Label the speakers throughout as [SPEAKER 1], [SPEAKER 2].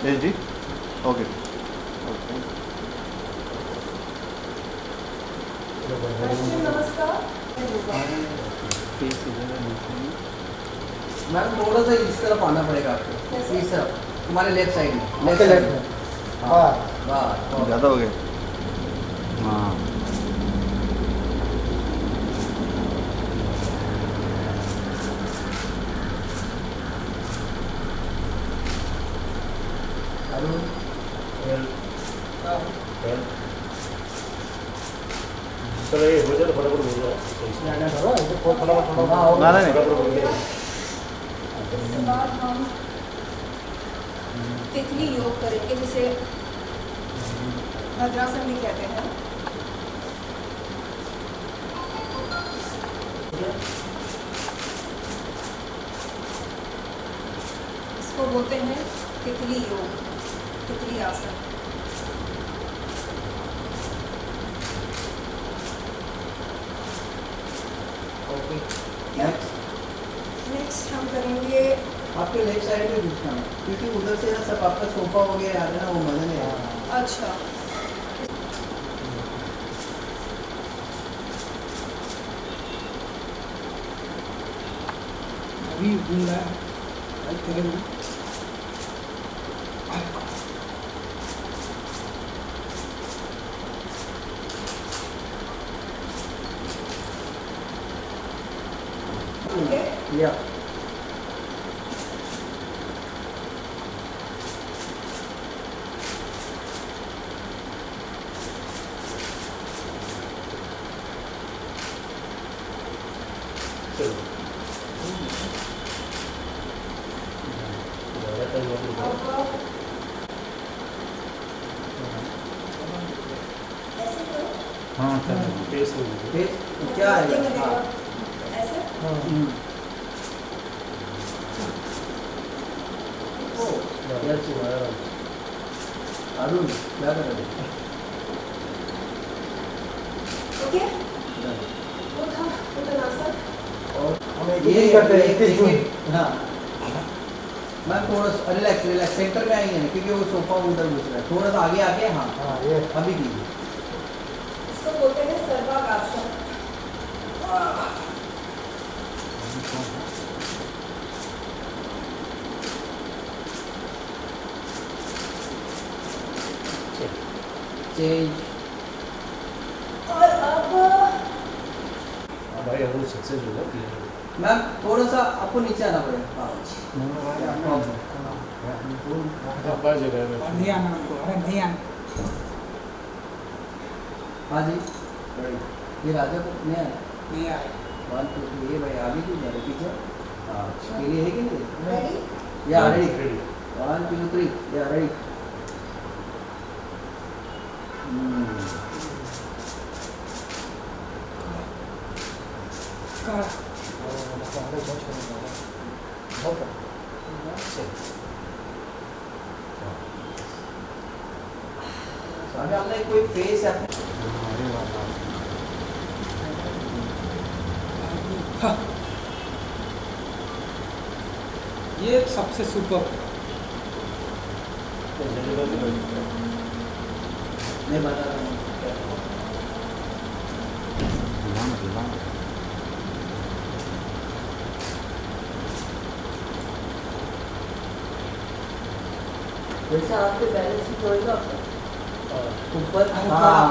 [SPEAKER 1] H D okay
[SPEAKER 2] ma'am थोड़ा सा इस तरफ आना पड़ेगा आपको, इस तरफ तुम्हारे लेफ्ट साइड में,
[SPEAKER 3] लेफ्ट
[SPEAKER 2] साइड
[SPEAKER 3] में
[SPEAKER 2] हाँ
[SPEAKER 3] हाँ
[SPEAKER 2] बस
[SPEAKER 1] ज़्यादा हो गया हाँ
[SPEAKER 2] अरुण
[SPEAKER 4] चलो ये हो जाए तो फटाफट बोल दो
[SPEAKER 2] हाँ
[SPEAKER 1] ना नहीं
[SPEAKER 5] इसके बाद हम तितली योग करेंगे, जिसे भद्रासन भी कहते हैं। इसको बोलते हैं तितली योग, तितली आसन।
[SPEAKER 2] ओके
[SPEAKER 5] क्या?
[SPEAKER 2] नेक्स्ट
[SPEAKER 5] नेक्स्ट हम करेंगे,
[SPEAKER 2] आपके लेफ्ट साइड में घुसना है, क्योंकि उधर से ना सब आपका सोफा वगैरह आ रहा है ना, वो मजा नहीं आ रहा।
[SPEAKER 5] अच्छा
[SPEAKER 3] अभी घूम रहा है करेंगे
[SPEAKER 5] ओके।
[SPEAKER 2] या
[SPEAKER 4] चलो
[SPEAKER 5] अब ऐसे करो,
[SPEAKER 1] हाँ चलो
[SPEAKER 4] फेस
[SPEAKER 2] फिर क्या
[SPEAKER 5] ऐसे
[SPEAKER 2] है? हाँ
[SPEAKER 5] ऐसे
[SPEAKER 2] ओ अरुण क्या कर रहे हो?
[SPEAKER 5] ओके। वो था उत्तरासन।
[SPEAKER 2] और
[SPEAKER 3] हम एक ही करते हैं, 21 जून।
[SPEAKER 2] हाँ मैम थोड़ा सा रिलैक्स रिलैक्स, सेंटर में आएंगे ना, क्योंकि वो सोफा उधर घुस रहा है, थोड़ा सा आगे आके हाँ
[SPEAKER 3] हाँ ये
[SPEAKER 2] अभी कीजिए।
[SPEAKER 5] इसको बोलते हैं सर्वांगासन।
[SPEAKER 2] चेंज
[SPEAKER 5] और अब
[SPEAKER 4] भाई हम सक्सेस हो गया
[SPEAKER 2] मैम थोड़ा सा आपको नीचे आना पड़ेगा। हाँ
[SPEAKER 4] बाहर जगह में
[SPEAKER 3] नहीं आना हमको, अरे नहीं आना
[SPEAKER 2] हाँ जी ये राजा को नहीं आया।
[SPEAKER 3] नहीं आए
[SPEAKER 2] 1 2 3 ये भाई आगे क्यों जा रहे पीछे? हाँ के लिए है कि नहीं?
[SPEAKER 5] रेडी?
[SPEAKER 2] या रेडी
[SPEAKER 4] रेडी
[SPEAKER 2] 1 2 3 या रेडी।
[SPEAKER 3] का
[SPEAKER 2] अभी हमने कोई फेस है अपने
[SPEAKER 3] हाँ। ये सबसे सुपर
[SPEAKER 2] नहीं बता रहा हूँ। वैसे आपके बैलेंस शीट होएगा आपका ऊपर हाँ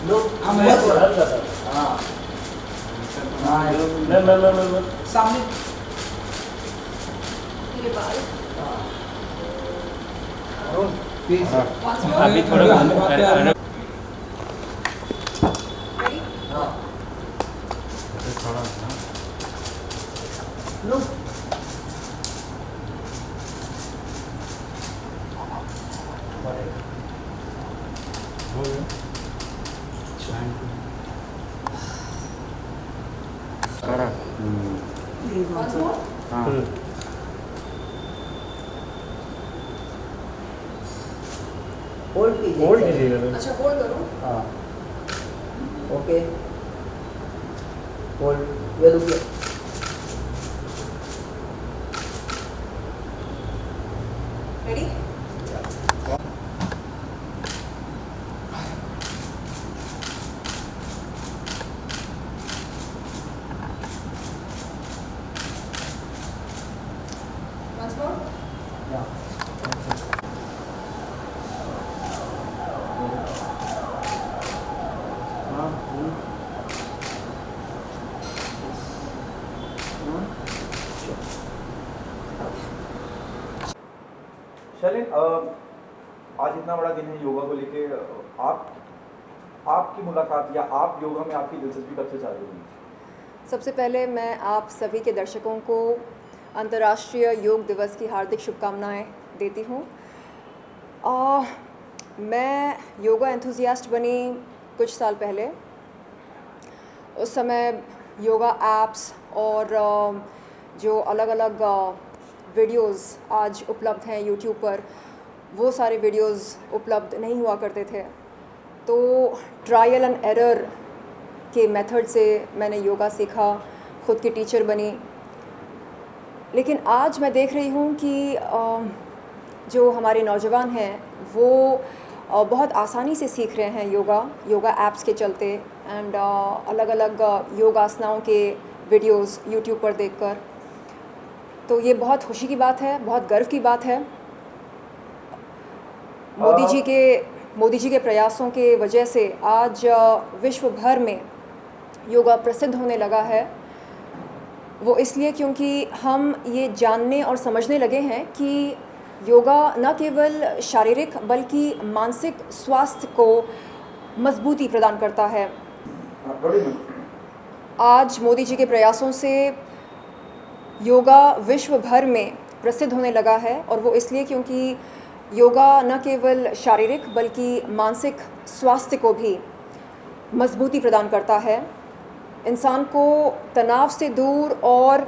[SPEAKER 2] लोग
[SPEAKER 3] हम
[SPEAKER 4] हल्का सा
[SPEAKER 2] हाँ हाँ
[SPEAKER 4] मैं
[SPEAKER 3] सामने
[SPEAKER 5] ये बाल
[SPEAKER 2] फिर से
[SPEAKER 5] once more।
[SPEAKER 1] अभी थोड़ा
[SPEAKER 5] रेडी?
[SPEAKER 2] हाँ लो
[SPEAKER 5] once more।
[SPEAKER 2] होल्ड कीजिए
[SPEAKER 4] होल्ड कीजिएगा
[SPEAKER 5] अच्छा होल्ड करो।
[SPEAKER 2] हाँ ओके होल्ड ये रुकिए
[SPEAKER 5] रेडी? Once more.
[SPEAKER 1] शर्लिन, आज इतना बड़ा दिन है योगा को लेके, आपकी मुलाकात या आप योगा में आपकी दिलचस्पी कब से चालू हुई?
[SPEAKER 6] सबसे पहले मैं आप सभी के दर्शकों को अंतर्राष्ट्रीय योग दिवस की हार्दिक शुभकामनाएं देती हूँ। मैं योगा एंथुसियास्ट बनी कुछ साल पहले। उस समय योगा ऐप्स और जो अलग अलग वीडियोस आज उपलब्ध हैं यूट्यूब पर, वो सारे वीडियोस उपलब्ध नहीं हुआ करते थे। तो ट्रायल एंड एरर के मेथड से मैंने योगा सीखा, खुद की टीचर बनी। लेकिन आज मैं देख रही हूँ कि जो हमारे नौजवान हैं वो बहुत आसानी से सीख रहे हैं योगा ऐप्स के चलते एंड अलग अलग योग आसनाओं के वीडियोस यूट्यूब पर देखकर। तो ये बहुत खुशी की बात है, बहुत गर्व की बात है। मोदी जी के प्रयासों के वजह से आज विश्व भर में योगा प्रसिद्ध होने लगा है। वो इसलिए क्योंकि हम ये जानने और समझने लगे हैं कि योगा न केवल शारीरिक बल्कि मानसिक स्वास्थ्य को मजबूती प्रदान करता है। आज मोदी जी के प्रयासों से योगा विश्व भर में प्रसिद्ध होने लगा है, और वो इसलिए क्योंकि योगा न केवल शारीरिक बल्कि मानसिक स्वास्थ्य को भी मजबूती प्रदान करता है, इंसान को तनाव से दूर और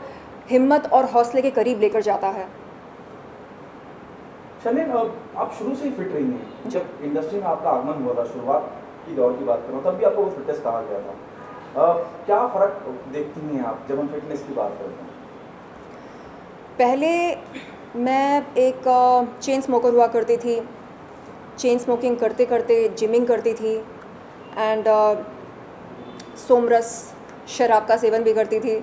[SPEAKER 6] हिम्मत और हौसले के करीब लेकर जाता है।
[SPEAKER 1] शर्लिन, आप शुरू से ही फिट रही हैं। जब इंडस्ट्री में आपका आगमन हुआ था, शुरुआत की दौर की बात करूँ, तब भी आपको वो फिटनेस कहा गया था। क्या फ़र्क देखती हैं आप जब हम फिटनेस की बात करते हैं?
[SPEAKER 6] पहले मैं एक चेन स्मोकर हुआ करती थी। चेन स्मोकिंग करते करते जिमिंग करती थी एंड सोमरस शराब का सेवन भी करती थी।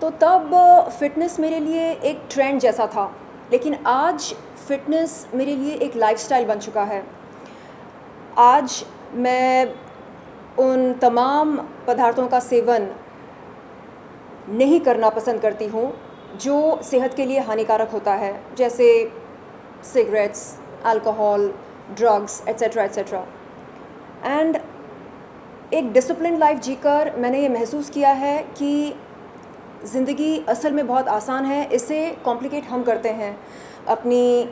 [SPEAKER 6] तो तब फ़िटनेस मेरे लिए एक ट्रेंड जैसा था, लेकिन आज फ़िटनेस मेरे लिए एक लाइफ़स्टाइल बन चुका है। आज मैं उन तमाम पदार्थों का सेवन नहीं करना पसंद करती हूँ जो सेहत के लिए हानिकारक होता है, जैसे cigarettes, alcohol, drugs etcetera etcetera. And एक डिसिप्लिन लाइफ जीकर मैंने ये महसूस किया है कि ज़िंदगी असल में बहुत आसान है। इसे कॉम्प्लिकेट हम करते हैं अपनी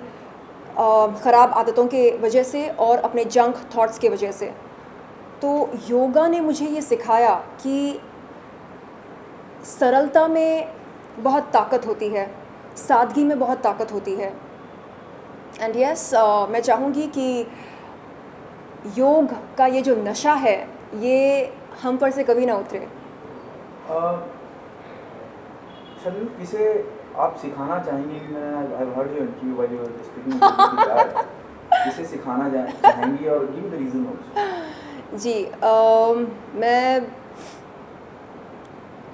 [SPEAKER 6] ख़राब आदतों के वजह से और अपने जंक थॉट्स के वजह से। तो योगा ने मुझे ये सिखाया कि सरलता में बहुत ताकत होती है, सादगी में बहुत ताकत होती है। एंड यस, मैं चाहूँगी कि योग का ये जो नशा है ये हम पर से कभी ना उतरे।
[SPEAKER 1] शर्लिन, किसे आप सिखाना चाहेंगी? I heard your interview while you were speaking, किसे सिखाना चाहेंगी और गिव द रीज़न आल्सो।
[SPEAKER 6] जी, मैं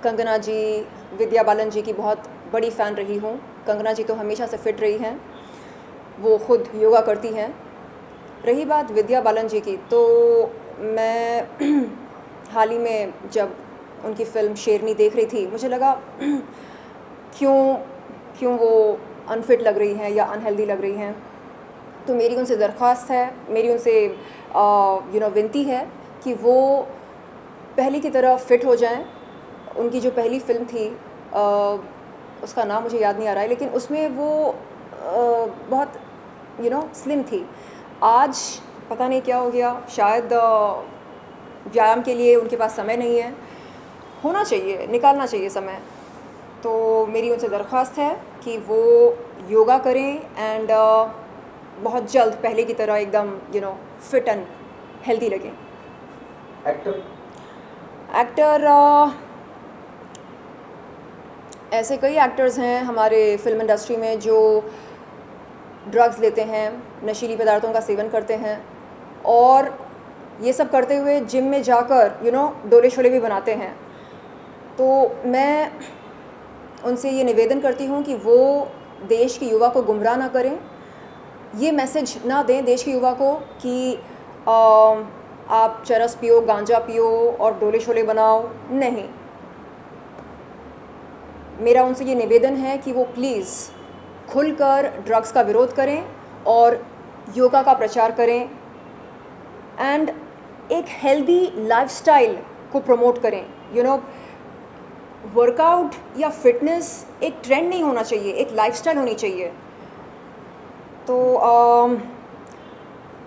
[SPEAKER 6] कंगना जी, विद्या बालन जी की बहुत बड़ी फ़ैन रही हूँ। कंगना जी तो हमेशा से फ़िट रही हैं, वो ख़ुद योगा करती हैं। रही बात विद्या बालन जी की, तो मैं हाल ही में जब उनकी फ़िल्म शेरनी देख रही थी, मुझे लगा क्यों वो अनफिट लग रही हैं या अनहेल्दी लग रही हैं। तो मेरी उनसे दरख्वास्त है, मेरी उनसे विनती है कि वो पहले की तरह फ़िट हो जाएं। उनकी जो पहली फ़िल्म थी, उसका नाम मुझे याद नहीं आ रहा है, लेकिन उसमें वो बहुत स्लिम थी। आज पता नहीं क्या हो गया, शायद व्यायाम के लिए उनके पास समय नहीं है। होना चाहिए, निकालना चाहिए समय। तो मेरी उनसे दरख्वास्त है कि वो योगा करें एंड बहुत जल्द पहले की तरह एकदम फिट एंड हेल्दी लगें। एक्टर ऐसे कई एक्टर्स हैं हमारे फिल्म इंडस्ट्री में जो ड्रग्स लेते हैं, नशीली पदार्थों का सेवन करते हैं और ये सब करते हुए जिम में जाकर डोले शोले भी बनाते हैं। तो मैं उनसे ये निवेदन करती हूँ कि वो देश के युवा को गुमराह ना करें, ये मैसेज ना दें देश के युवा को कि आप चरस पियो, गांजा पियो और डोले शोले बनाओ। नहीं, मेरा उनसे ये निवेदन है कि वो प्लीज़ खुलकर ड्रग्स का विरोध करें और योगा का प्रचार करें एंड एक हेल्दी लाइफस्टाइल को प्रमोट करें। वर्कआउट या फिटनेस एक ट्रेंड नहीं होना चाहिए, एक लाइफस्टाइल होनी चाहिए। तो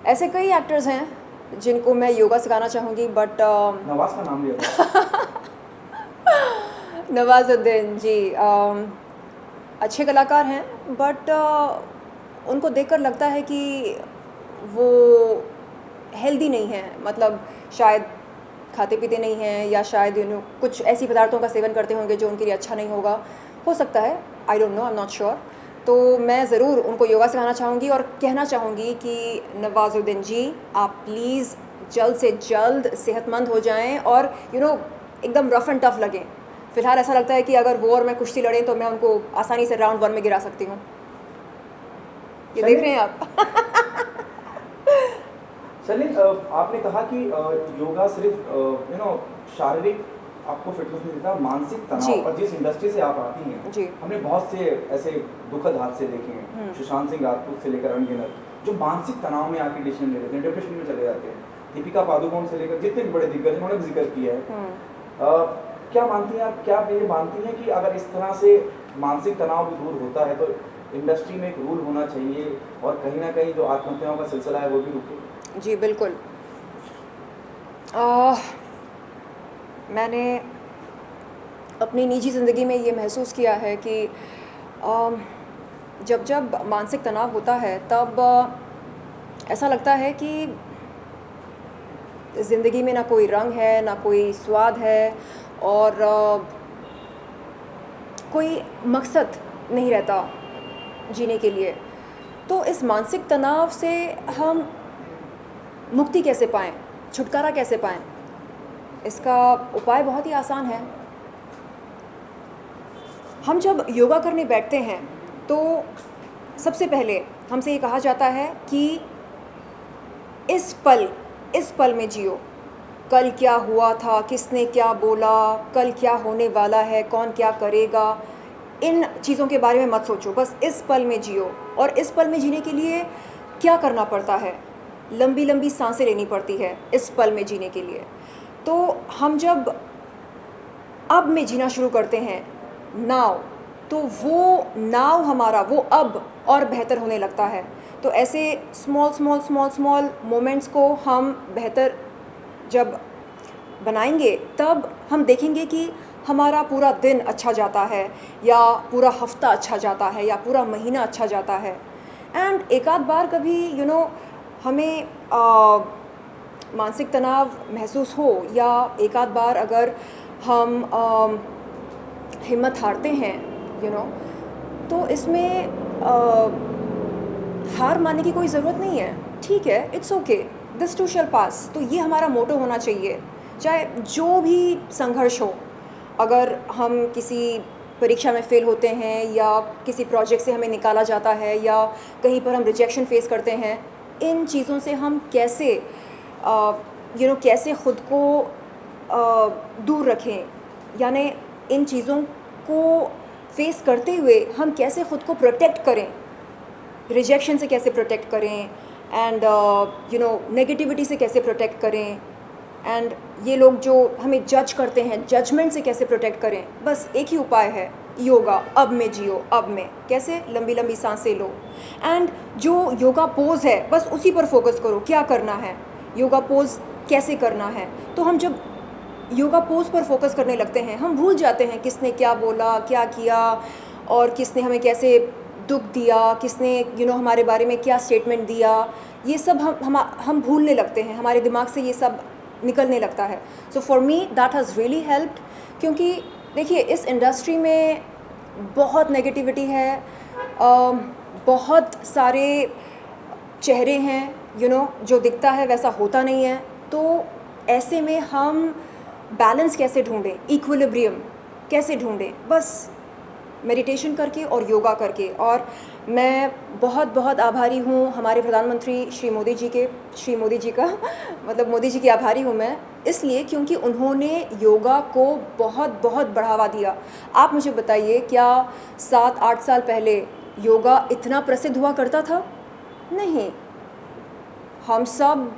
[SPEAKER 6] ऐसे कई एक्टर्स हैं जिनको मैं योगा सिखाना चाहूँगी, बट
[SPEAKER 1] नवाज का नाम लिया था।
[SPEAKER 6] नवाजुद्दीन जी अच्छे कलाकार हैं, बट उनको देखकर लगता है कि वो हेल्दी नहीं हैं, मतलब शायद खाते पीते नहीं हैं या शायद कुछ ऐसी पदार्थों का सेवन करते होंगे जो उनके लिए अच्छा नहीं होगा, हो सकता है, I don't know, I am not sure. तो मैं ज़रूर उनको योगा सिखाना चाहूँगी और कहना चाहूँगी कि नवाजुद्दीन जी आप प्लीज़ जल्द से जल्द सेहतमंद हो जाएं और एकदम रफ़ एंड टफ लगें। फ़िलहाल ऐसा लगता है कि अगर वो और मैं कुश्ती लड़ें तो मैं उनको आसानी से राउंड 1 में गिरा सकती हूँ। ये देख रहे हैं आप।
[SPEAKER 1] चलिए, आपने कहा कि योगा सिर्फ शारीरिक आपको फिटनेस नहीं देता, मानसिक
[SPEAKER 6] जी।
[SPEAKER 1] तनाव, और जिस इंडस्ट्री से आप आती हैं
[SPEAKER 6] जी।
[SPEAKER 1] हमने बहुत से ऐसे दुखद हादसे देखे हैं, सुशांत सिंह राजपूत से लेकर अनगिनत, जो मानसिक तनाव में आके डिसीजन ले लेते हैं, डिप्रेशन में चले जाते हैं। दीपिका पादुकोण से लेकर जितने भी बड़े दिग्गज उन्होंने भी जिक्र किया है। क्या मानती हैं आप, क्या ये मानती हैं कि अगर इस तरह से मानसिक तनाव भी दूर होता है तो इंडस्ट्री में एक रूल होना चाहिए और कहीं ना कहीं जो आत्महत्याओं का सिलसिला है वो भी रुके? जी
[SPEAKER 6] बिल्कुल। मैंने अपनी निजी ज़िंदगी में ये महसूस किया है कि जब जब मानसिक तनाव होता है तब ऐसा लगता है कि ज़िंदगी में ना कोई रंग है, ना कोई स्वाद है और कोई मकसद नहीं रहता जीने के लिए। तो इस मानसिक तनाव से हम मुक्ति कैसे पाएँ, छुटकारा कैसे पाएँ? इसका उपाय बहुत ही आसान है। हम जब योगा करने बैठते हैं तो सबसे पहले हमसे ये कहा जाता है कि इस पल में जियो। कल क्या हुआ था, किसने क्या बोला, कल क्या होने वाला है, कौन क्या करेगा, इन चीज़ों के बारे में मत सोचो, बस इस पल में जियो। और इस पल में जीने के लिए क्या करना पड़ता है? लंबी लंबी सांसें लेनी पड़ती है इस पल में जीने के लिए। तो हम जब अब में जीना शुरू करते हैं, नाउ, तो वो नाउ हमारा वो अब और बेहतर होने लगता है। तो ऐसे स्मॉल मोमेंट्स को हम बेहतर जब बनाएंगे तब हम देखेंगे कि हमारा पूरा दिन अच्छा जाता है या पूरा हफ्ता अच्छा जाता है या पूरा महीना अच्छा जाता है। एंड एक आध बार कभी हमें मानसिक तनाव महसूस हो या एक आध बार अगर हम हिम्मत हारते हैं तो इसमें हार मानने की कोई ज़रूरत नहीं है। ठीक है, it's okay, this too shall pass. तो ये हमारा मोटो होना चाहिए, चाहे जो भी संघर्ष हो। अगर हम किसी परीक्षा में फ़ेल होते हैं या किसी प्रोजेक्ट से हमें निकाला जाता है या कहीं पर हम रिजेक्शन फेस करते हैं, इन चीज़ों से हम कैसे कैसे ख़ुद को दूर रखें, यानी इन चीज़ों को फेस करते हुए हम कैसे ख़ुद को प्रोटेक्ट करें, रिजेक्शन से कैसे प्रोटेक्ट करें एंड नेगेटिविटी से कैसे प्रोटेक्ट करें एंड ये लोग जो हमें जज करते हैं, जजमेंट से कैसे प्रोटेक्ट करें। बस एक ही उपाय है, योगा। अब में जियो, अब में कैसे लंबी लंबी सांसें लो एंड जो योगा पोज़ है बस उसी पर फोकस करो, क्या करना है, योगा पोज़ कैसे करना है। तो हम जब योगा पोज़ पर फोकस करने लगते हैं हम भूल जाते हैं किसने क्या बोला, क्या किया और किसने हमें कैसे दुख दिया, किसने हमारे बारे में क्या स्टेटमेंट दिया। ये सब हम भूलने लगते हैं, हमारे दिमाग से ये सब निकलने लगता है। So for me that has really helped, क्योंकि देखिए इस इंडस्ट्री में बहुत नेगेटिविटी है, बहुत सारे चेहरे हैं जो दिखता है वैसा होता नहीं है। तो ऐसे में हम बैलेंस कैसे ढूंढें, इक्विलिब्रियम कैसे ढूंढें? बस मेडिटेशन करके और योगा करके। और मैं बहुत बहुत आभारी हूँ हमारे प्रधानमंत्री श्री मोदी जी का मतलब मोदी जी की आभारी हूँ मैं, इसलिए क्योंकि उन्होंने योगा को बहुत बहुत बढ़ावा दिया। आप मुझे बताइए, क्या 7-8 साल पहले योगा इतना प्रसिद्ध हुआ करता था? नहीं। हम सब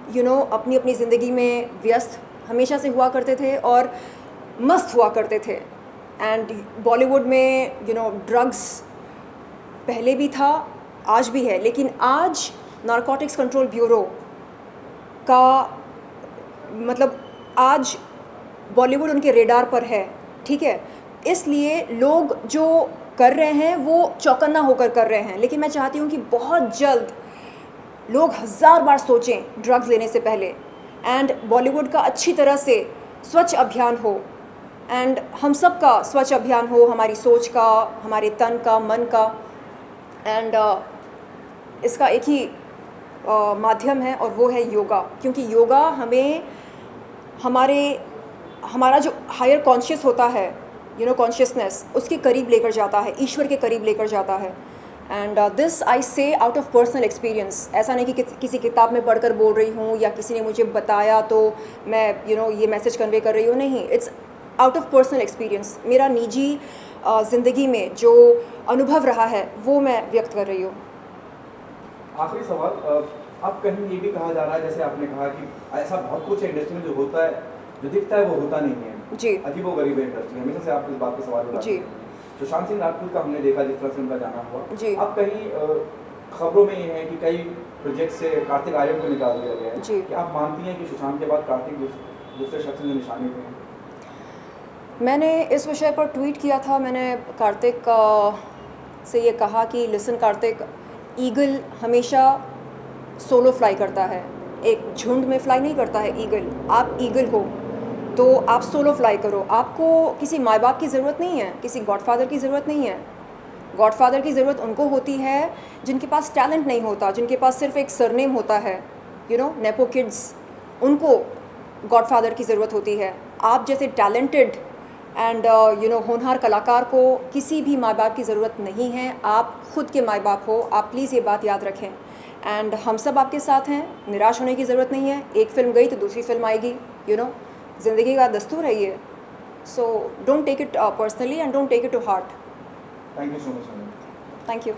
[SPEAKER 6] अपनी अपनी ज़िंदगी में व्यस्त हमेशा से हुआ करते थे और मस्त हुआ करते थे। एंड बॉलीवुड में ड्रग्स पहले भी था, आज भी है, लेकिन आज नारकोटिक्स कंट्रोल ब्यूरो का मतलब आज बॉलीवुड उनके रेडार पर है, ठीक है? इसलिए लोग जो कर रहे हैं वो चौकन्ना होकर कर रहे हैं, लेकिन मैं चाहती हूँ कि बहुत जल्द लोग 1000 बार सोचें ड्रग्स लेने से पहले। एंड बॉलीवुड का अच्छी तरह से स्वच्छ अभियान हो, एंड हम सब का स्वच्छ अभियान हो, हमारी सोच का, हमारे तन का, मन का। एंड इसका एक ही माध्यम है और वो है योगा, क्योंकि योगा हमें हमारा जो हायर कॉन्शियस होता है, कॉन्शियसनेस, उसके करीब लेकर जाता है, ईश्वर के करीब लेकर जाता है। एंड दिस आई से आउट ऑफ पर्सनल एक्सपीरियंस। ऐसा नहीं कि किसी किताब में पढ़कर बोल रही हूँ या किसी ने मुझे बताया तो मैं ये मैसेज कन्वे कर रही हूँ, नहीं। It's out of personal experience. मेरा निजी ज़िंदगी में जो अनुभव रहा है वो मैं व्यक्त कर रही हूँ।
[SPEAKER 1] आखिरी सवाल, अब कहीं ये भी कहा जा रहा है, जैसे आपने कहा कि ऐसा बहुत कुछ इंडस्ट्री में जो होता है, जो दिखता है वो होता नहीं है
[SPEAKER 6] जी।
[SPEAKER 1] अजीबोगरीब है इंडस्ट्री, हमेशा से आप इस बात पे सवाल उठाते
[SPEAKER 6] जी।
[SPEAKER 1] हैं। सुशांत सिंह राजपूत का हमने देखा जिस तरह से उनका जाना हुआ,
[SPEAKER 6] जी।
[SPEAKER 1] अब कहीं खबरों में ये है कि कई प्रोजेक्ट से कार्तिक आर्यन को निकाल दिया गया है।
[SPEAKER 6] जी।
[SPEAKER 1] क्या आप मानती हैं कि सुशांत के बाद कार्तिक दूसरे शख्स के निशाने पे हैं?
[SPEAKER 6] मैंने इस विषय पर ट्वीट किया था। मैंने कार्तिक से ये कहा कि लिसन कार्तिक, ईगल हमेशा सोलो फ्लाई करता है, एक झुंड में फ्लाई नहीं करता है ईगल। आप ईगल हो तो आप सोलो फ्लाई करो। आपको किसी माँ बाप की ज़रूरत नहीं है, किसी गॉडफादर की ज़रूरत नहीं है। गॉडफादर की ज़रूरत उनको होती है जिनके पास टैलेंट नहीं होता, जिनके पास सिर्फ एक सरनेम होता है, नेपो किड्स, उनको गॉडफादर की ज़रूरत होती है। आप जैसे टैलेंटेड एंड होनहार कलाकार को किसी भी माँ बाप की ज़रूरत नहीं है। आप खुद के माँ बाप हो, आप प्लीज़ ये बात याद रखें। एंड हम सब आपके साथ हैं, निराश होने की ज़रूरत नहीं है। एक फ़िल्म गई तो दूसरी फ़िल्म आएगी, ज़िंदगी का दस्तूर है ये। So don't take it personally and don't take it to heart.
[SPEAKER 1] Thank you so much.
[SPEAKER 6] Thank you.